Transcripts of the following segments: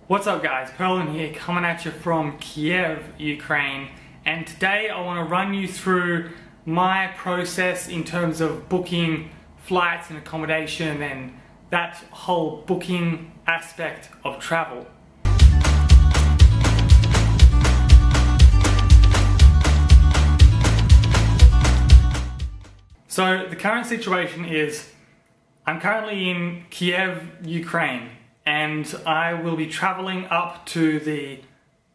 What's up guys, Perlin here coming at you from Kiev, Ukraine, and today I want to run you through my process in terms of booking flights and accommodation and that whole booking aspect of travel. So the current situation is I'm currently in Kiev, Ukraine, and I will be traveling up to the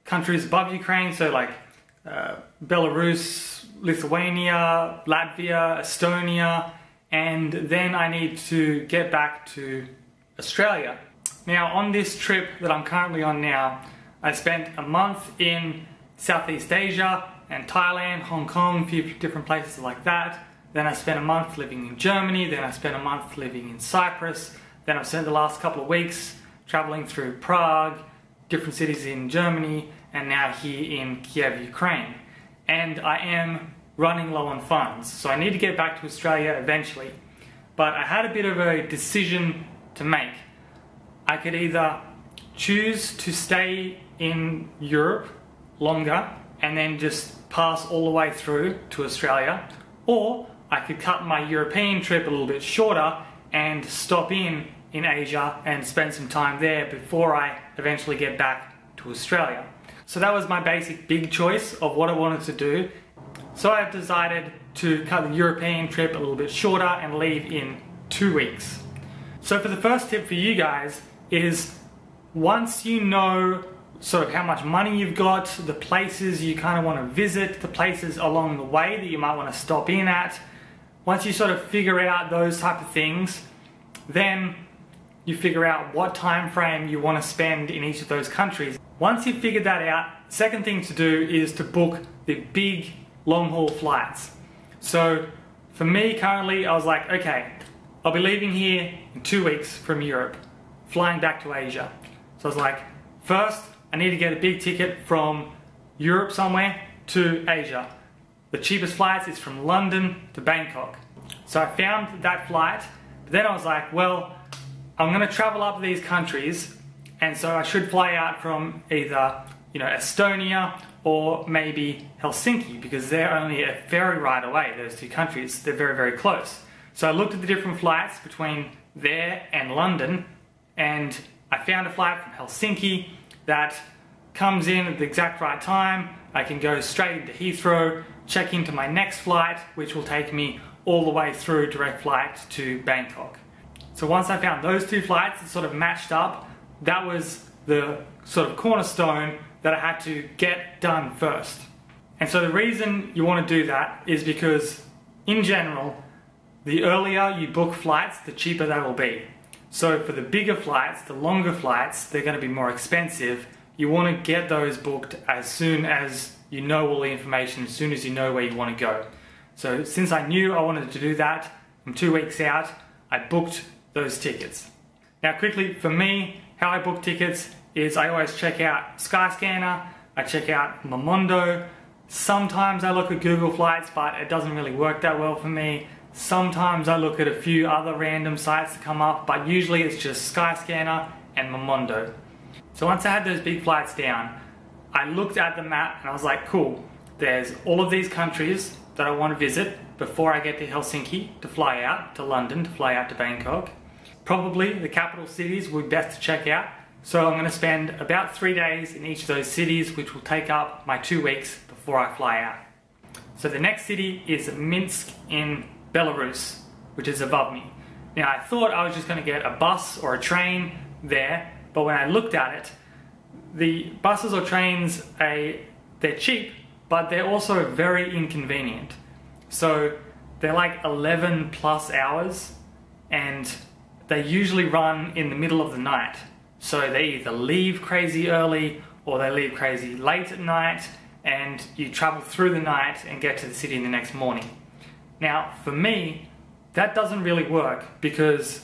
countries above Ukraine, so like Belarus, Lithuania, Latvia, Estonia, and then I need to get back to Australia. Now on this trip that I'm currently on now, I spent a month in Southeast Asia and Thailand, Hong Kong, a few different places like that. Then I spent a month living in Germany, then I spent a month living in Cyprus, then I've spent the last couple of weeks traveling through Prague, different cities in Germany, and now here in Kiev, Ukraine. And I am running low on funds, so I need to get back to Australia eventually. But I had a bit of a decision to make. I could either choose to stay in Europe longer and then just pass all the way through to Australia, or I could cut my European trip a little bit shorter and stop in Asia and spend some time there before I eventually get back to Australia. So that was my basic big choice of what I wanted to do. So I've decided to cut the European trip a little bit shorter and leave in 2 weeks. So for the first tip for you guys is, once you know sort of how much money you've got, the places you kind of want to visit, the places along the way that you might want to stop in at, once you sort of figure out those type of things, then you figure out what time frame you want to spend in each of those countries. Once you've figured that out, second thing to do is to book the big long haul flights. So for me currently, I was like, okay, I'll be leaving here in 2 weeks from Europe, flying back to Asia. So I was like, first I need to get a big ticket from Europe somewhere to Asia. The cheapest flights is from London to Bangkok. So I found that flight, but then I was like, well, I'm going to travel up to these countries, and so I should fly out from either, Estonia or maybe Helsinki, because they're only a ferry ride away, those two countries. They're very, very close. So I looked at the different flights between there and London, and I found a flight from Helsinki that comes in at the exact right time. I can go straight into Heathrow, check into my next flight, which will take me all the way through direct flight to Bangkok. So once I found those two flights that sort of matched up, that was the sort of cornerstone that I had to get done first. And so the reason you want to do that is because, in general, the earlier you book flights, the cheaper they will be. So for the bigger flights, the longer flights, they're going to be more expensive. You want to get those booked as soon as you know all the information, as soon as you know where you want to go. So since I knew I wanted to do that, I'm 2 weeks out, I booked those tickets. Now quickly, for me, how I book tickets is I always check out Skyscanner, I check out Momondo. Sometimes I look at Google Flights, but it doesn't really work that well for me. Sometimes I look at a few other random sites that come up, but usually it's just Skyscanner and Momondo. So once I had those big flights down, I looked at the map and I was like, cool, there's all of these countries that I want to visit before I get to Helsinki to fly out to London, to fly out to Bangkok. Probably the capital cities would be best to check out. So I'm going to spend about 3 days in each of those cities, which will take up my 2 weeks before I fly out. So the next city is Minsk in Belarus, which is above me. Now I thought I was just going to get a bus or a train there, but when I looked at it, the buses or trains, they're cheap, but they're also very inconvenient. So they're like 11 plus hours, and they usually run in the middle of the night. So they either leave crazy early or they leave crazy late at night, and you travel through the night and get to the city in the next morning. Now for me, that doesn't really work, because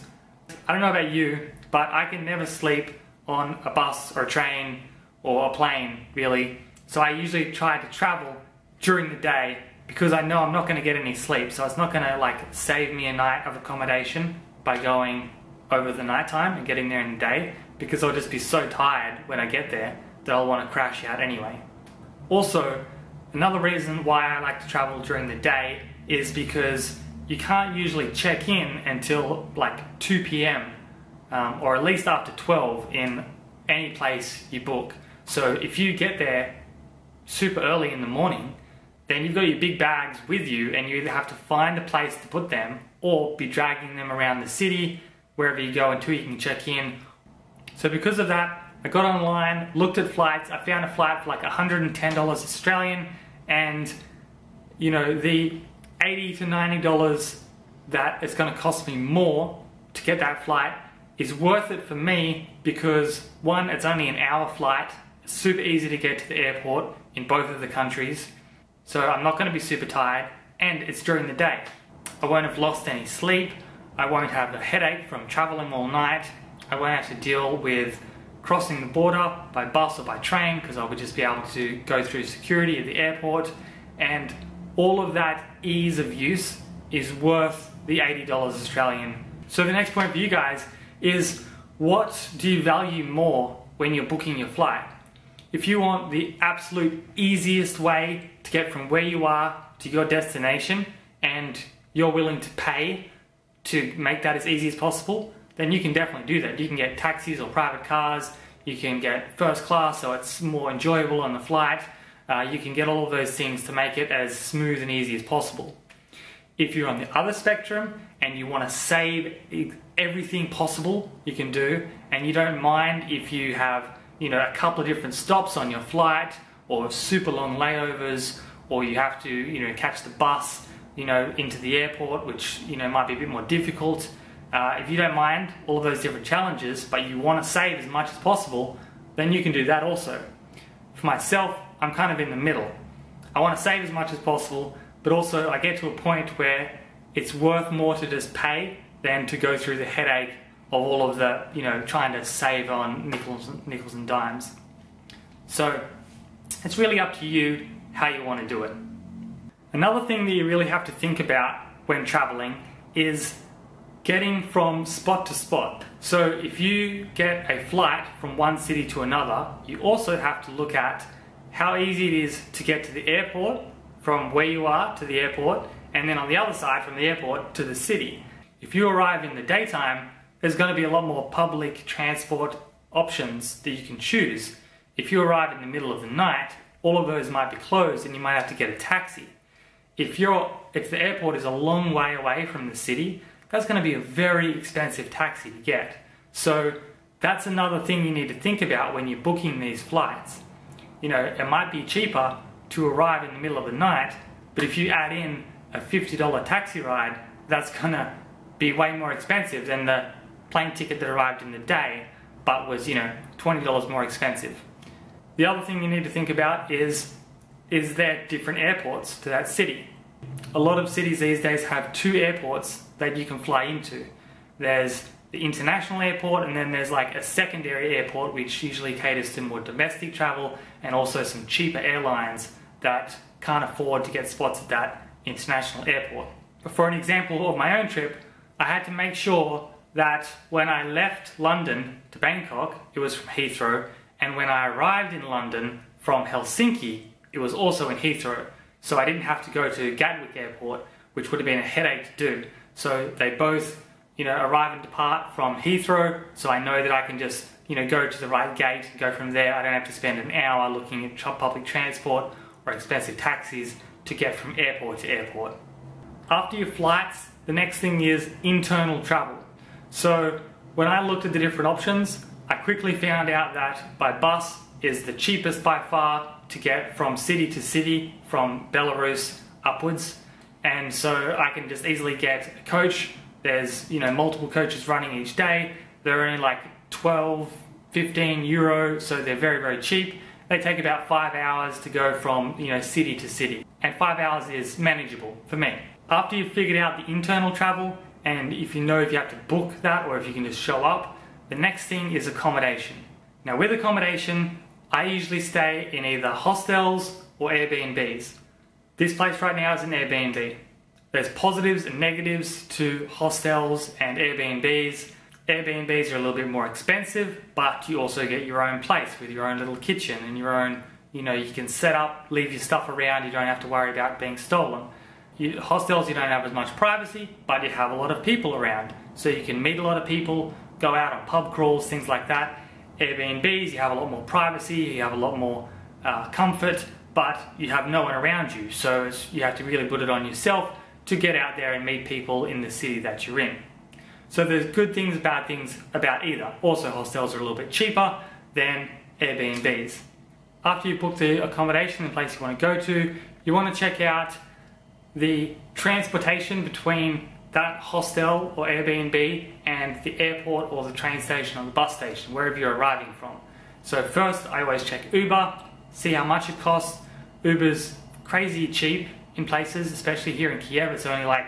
I don't know about you, but I can never sleep on a bus or a train or a plane, really. So I usually try to travel during the day, because I know I'm not going to get any sleep. So it's not going to like save me a night of accommodation by going over the night time and getting there in the day. because I'll just be so tired when I get there that I'll want to crash out anyway. Also, another reason why I like to travel during the day is because you can't usually check in until like 2 p.m. Or at least after 12 in any place you book. So if you get there super early in the morning, then you've got your big bags with you and you either have to find a place to put them or be dragging them around the city, wherever you go until you can check in. So because of that, I got online, looked at flights, I found a flight for like $110 Australian, and you know, the $80 to $90 that it's going to cost me more to get that flight is worth it for me because one, it's only an hour flight, it's super easy to get to the airport in both of the countries, so I'm not going to be super tired, and it's during the day. I won't have lost any sleep, I won't have a headache from traveling all night, I won't have to deal with crossing the border by bus or by train because I would just be able to go through security at the airport, and all of that ease of use is worth the $80 Australian. So the next point for you guys is, what do you value more when you're booking your flight? If you want the absolute easiest way to get from where you are to your destination and you're willing to pay to make that as easy as possible, then you can definitely do that. You can get taxis or private cars, you can get first class so it's more enjoyable on the flight, you can get all of those things to make it as smooth and easy as possible. If you're on the other spectrum and you want to save everything possible you can do, and you don't mind if you have, you know, a couple of different stops on your flight or super long layovers, or you have to, you know, catch the bus, you know, into the airport, which, you know, might be a bit more difficult. If you don't mind all of those different challenges, but you want to save as much as possible, then you can do that also. For myself, I'm kind of in the middle. I want to save as much as possible, but also I get to a point where it's worth more to just pay than to go through the headache of all of the, you know, trying to save on nickels and dimes. So it's really up to you how you want to do it. Another thing that you really have to think about when traveling is getting from spot to spot. So if you get a flight from one city to another, you also have to look at how easy it is to get to the airport from where you are to the airport, and then on the other side from the airport to the city. If you arrive in the daytime, there's going to be a lot more public transport options that you can choose. If you arrive in the middle of the night, all of those might be closed and you might have to get a taxi. If the airport is a long way away from the city, that's going to be a very expensive taxi to get. So that's another thing you need to think about when you're booking these flights. You know, it might be cheaper to arrive in the middle of the night, but if you add in a $50 taxi ride, that's going to be way more expensive than the plane ticket that arrived in the day, but was, you know, $20 more expensive. The other thing you need to think about is there different airports to that city? A lot of cities these days have two airports that you can fly into. There's the international airport, and then there's like a secondary airport which usually caters to more domestic travel, and also some cheaper airlines that can't afford to get spots at that international airport. But for an example of my own trip, I had to make sure that when I left London to Bangkok, it was from Heathrow, and when I arrived in London from Helsinki, it was also in Heathrow. So I didn't have to go to Gatwick Airport, which would have been a headache to do. So they both, you know, arrive and depart from Heathrow, so I know that I can just, you know, go to the right gate and go from there. I don't have to spend an hour looking at public transport or expensive taxis to get from airport to airport. After your flights, the next thing is internal travel. So when I looked at the different options, I quickly found out that by bus is the cheapest by far to get from city to city from Belarus upwards. And so I can just easily get a coach. There's, you know, multiple coaches running each day. They're only like 12, 15 euro, so they're very, very cheap. They take about 5 hours to go from, you know, city to city. And 5 hours is manageable for me. After you've figured out the internal travel, and if you know if you have to book that or if you can just show up, the next thing is accommodation. Now with accommodation, I usually stay in either hostels or Airbnbs. This place right now is an Airbnb. There's positives and negatives to hostels and Airbnbs. Airbnbs are a little bit more expensive, but you also get your own place with your own little kitchen and your own, you can set up, leave your stuff around, you don't have to worry about being stolen. Hostels, you don't have as much privacy, but you have a lot of people around. So you can meet a lot of people, go out on pub crawls, things like that. Airbnbs, you have a lot more privacy, you have a lot more comfort, but you have no one around you. So you have to really put it on yourself to get out there and meet people in the city that you're in. So there's good things about either. Also, hostels are a little bit cheaper than Airbnbs. After you book the accommodation, the place you want to go to, you want to check out the transportation between that hostel or Airbnb and the airport or the train station or the bus station, wherever you're arriving from. So first, I always check Uber, see how much it costs. Uber's crazy cheap in places, especially here in Kiev. It's only like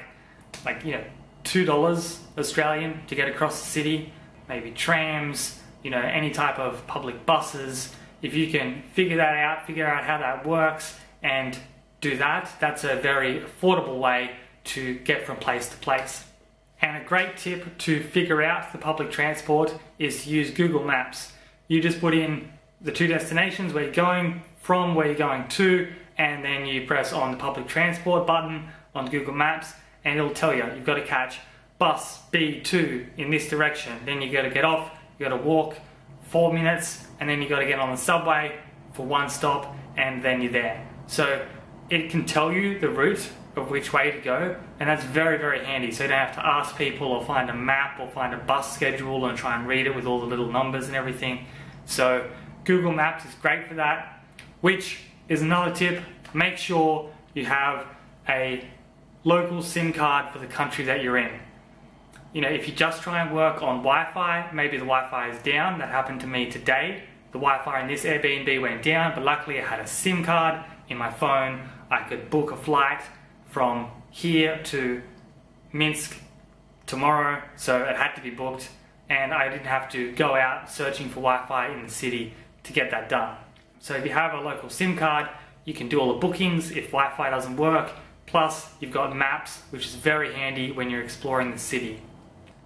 $2 Australian to get across the city. Maybe trams, any type of public buses. If you can figure out how that works and do that, that's a very affordable way to get from place to place. And a great tip to figure out the public transport is to use Google Maps. You just put in the two destinations, where you're going from, where you're going to, and then you press on the public transport button on Google Maps, and it'll tell you you've got to catch bus B2 in this direction. Then you got to get off, you got to walk 4 minutes, and then you got to get on the subway for one stop, and then you're there. So it can tell you the route of which way to go, and that's very, very handy. So you don't have to ask people or find a map or find a bus schedule and try and read it with all the little numbers and everything. So Google Maps is great for that, which is another tip. Make sure you have a local SIM card for the country that you're in. If you just try and work on Wi-Fi, maybe the Wi-Fi is down. That happened to me today. The Wi-Fi in this Airbnb went down, but luckily I had a SIM card in my phone. I could book a flight from here to Minsk tomorrow, so it had to be booked, and I didn't have to go out searching for Wi-Fi in the city to get that done. So if you have a local SIM card, you can do all the bookings if Wi-Fi doesn't work, plus you've got maps, which is very handy when you're exploring the city.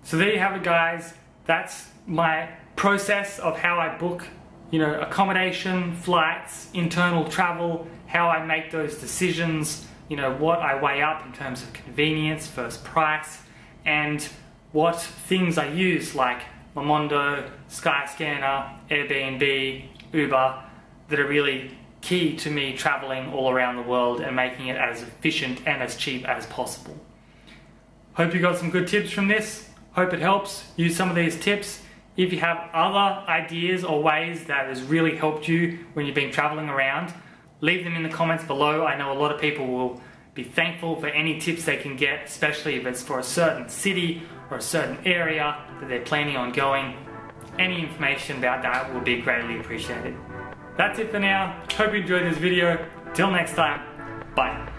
So there you have it, guys. That's my process of how I book accommodation, flights, internal travel, how I make those decisions, what I weigh up in terms of convenience versus price, and what things I use like Momondo, Skyscanner, Airbnb, Uber, that are really key to me traveling all around the world and making it as efficient and as cheap as possible. Hope you got some good tips from this. Hope it helps. Use some of these tips. If you have other ideas or ways that has really helped you when you've been traveling around, leave them in the comments below. I know a lot of people will be thankful for any tips they can get, especially if it's for a certain city or a certain area that they're planning on going. Any information about that will be greatly appreciated. That's it for now. Hope you enjoyed this video. Till next time, bye.